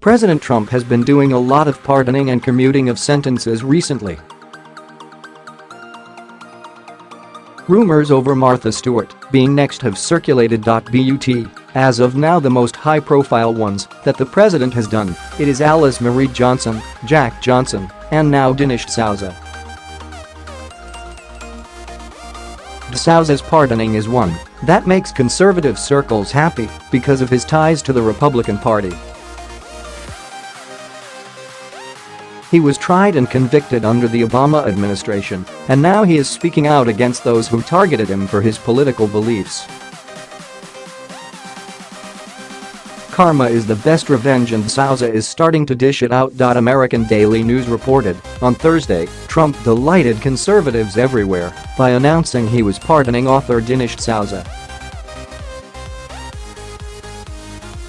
President Trump has been doing a lot of pardoning and commuting of sentences recently. Rumors over Martha Stewart being next have circulated.But. As of now, the most high-profile ones that the president has done, it is Alice Marie Johnson, Jack Johnson, and now Dinesh D'Souza. D'Souza's pardoning is one that makes conservative circles happy because of his ties to the Republican Party. He was tried and convicted under the Obama administration, and now he is speaking out against those who targeted him for his political beliefs. Karma is the best revenge, and D'Souza is starting to dish it out.American Daily News reported. On Thursday, Trump delighted conservatives everywhere by announcing he was pardoning author Dinesh D'Souza.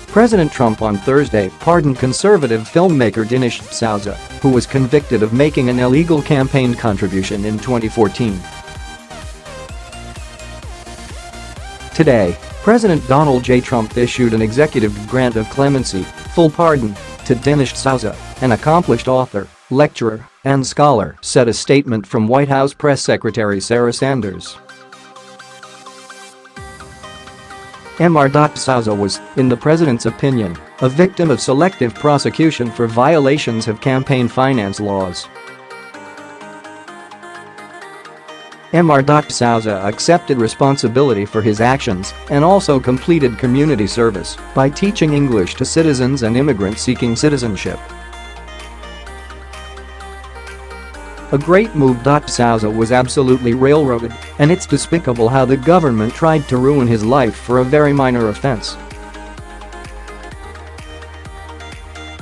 President Trump on Thursday pardoned conservative filmmaker Dinesh D'Souza, who was convicted of making an illegal campaign contribution in 2014. Today, President Donald J.Trump issued an Executive Grant of Clemency, full pardon, to Dinesh D'Souza, an accomplished author, lecturer, and scholar, said a statement from White House Press Secretary Sarah Sanders. D'Souza was, in the president's opinion, a victim of selective prosecution for violations of campaign finance laws. D'Souza accepted responsibility for his actions and also completed community service by teaching English to citizens and immigrants seeking citizenship. A great move.D'Souza was absolutely railroaded, and it's despicable how the government tried to ruin his life for a very minor offense.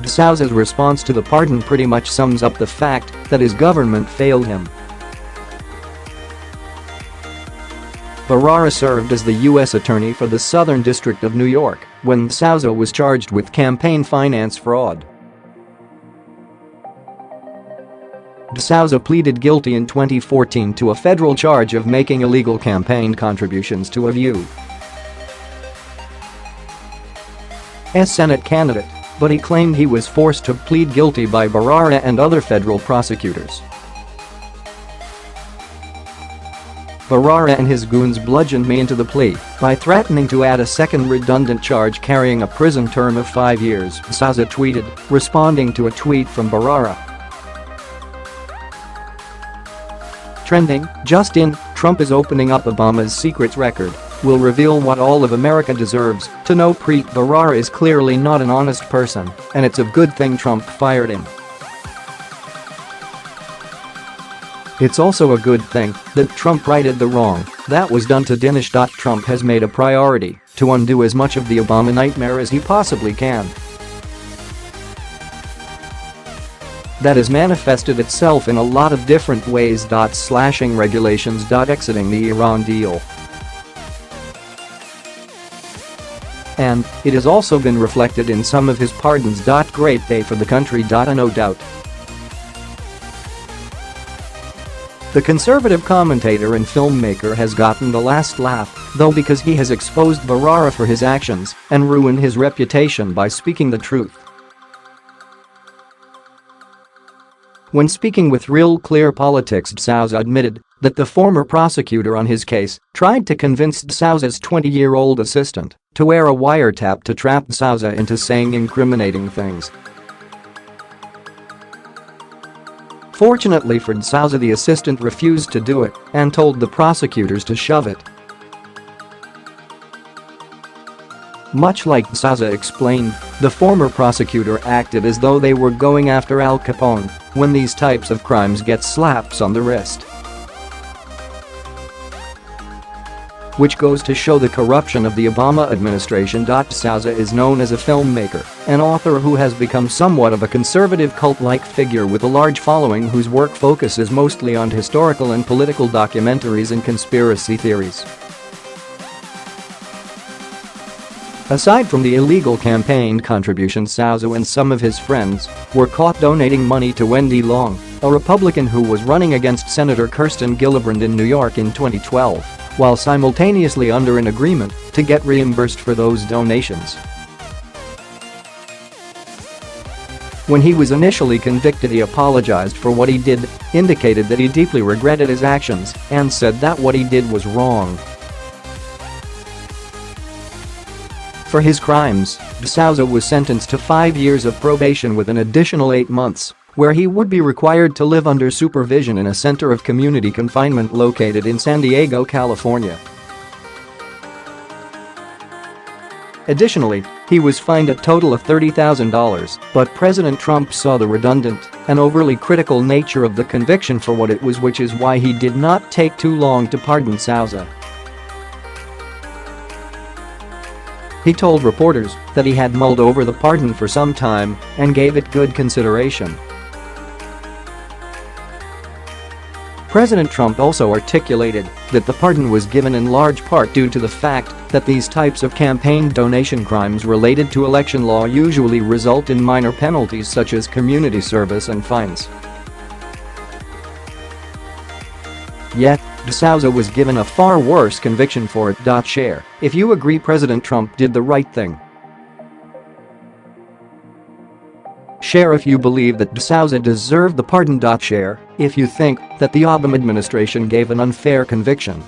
D'Souza's response to the pardon pretty much sums up the fact that his government failed him. Bharara served as the U.S. attorney for the Southern District of New York when D'Souza was charged with campaign finance fraud. D'Souza pleaded guilty in 2014 to a federal charge of making illegal campaign contributions to a U.S. Senate candidate, but he claimed he was forced to plead guilty by Bharara and other federal prosecutors. Bharara and his goons bludgeoned me into the plea by threatening to add a second redundant charge carrying a prison term of 5 years, D'Souza tweeted, responding to a tweet from Bharara. Trending, just in, Trump is opening up Obama's secrets record, will reveal what all of America deserves to know. Bharara is clearly not an honest person, and it's a good thing Trump fired him. It's also a good thing that Trump righted the wrong that was done to Dinesh. Trump has made a priority to undo as much of the Obama nightmare as he possibly can. That has manifested itself in a lot of different ways. Slashing regulations.Exiting the Iran Deal. And it has also been reflected in some of his pardons. Great day for the country.No doubt. The conservative commentator and filmmaker has gotten the last laugh, though, because he has exposed Bharara for his actions and ruined his reputation by speaking the truth. When speaking with Real Clear Politics, D'Souza admitted that the former prosecutor on his case tried to convince D'Souza's 20-year-old assistant to wear a wiretap to trap D'Souza into saying incriminating things. Fortunately for D'Souza, the assistant refused to do it and told the prosecutors to shove it. Much like D'Souza explained, the former prosecutor acted as though they were going after Al Capone when these types of crimes get slaps on the wrist. Which goes to show the corruption of the Obama administration. D'Souza is known as a filmmaker, an author who has become somewhat of a conservative cult-like figure with a large following whose work focuses mostly on historical and political documentaries and conspiracy theories. Aside from the illegal campaign contributions, D'Souza and some of his friends were caught donating money to Wendy Long, a Republican who was running against Senator Kirsten Gillibrand in New York in 2012, while simultaneously under an agreement to get reimbursed for those donations. When he was initially convicted, he apologized for what he did, indicated that he deeply regretted his actions, and said that what he did was wrong. For his crimes, D'Souza was sentenced to 5 years of probation with an additional 8 months, where he would be required to live under supervision in a center of community confinement located in San Diego, California. Additionally, he was fined a total of $30,000, but President Trump saw the redundant and overly critical nature of the conviction for what it was, which is why he did not take too long to pardon D'Souza. He told reporters that he had mulled over the pardon for some time and gave it good consideration. President Trump also articulated that the pardon was given in large part due to the fact that these types of campaign donation crimes related to election law usually result in minor penalties such as community service and fines. Yet, D'Souza was given a far worse conviction for it. Share if you agree President Trump did the right thing. Share if you believe that D'Souza deserved the pardon. Share if you think that the Obama administration gave an unfair conviction.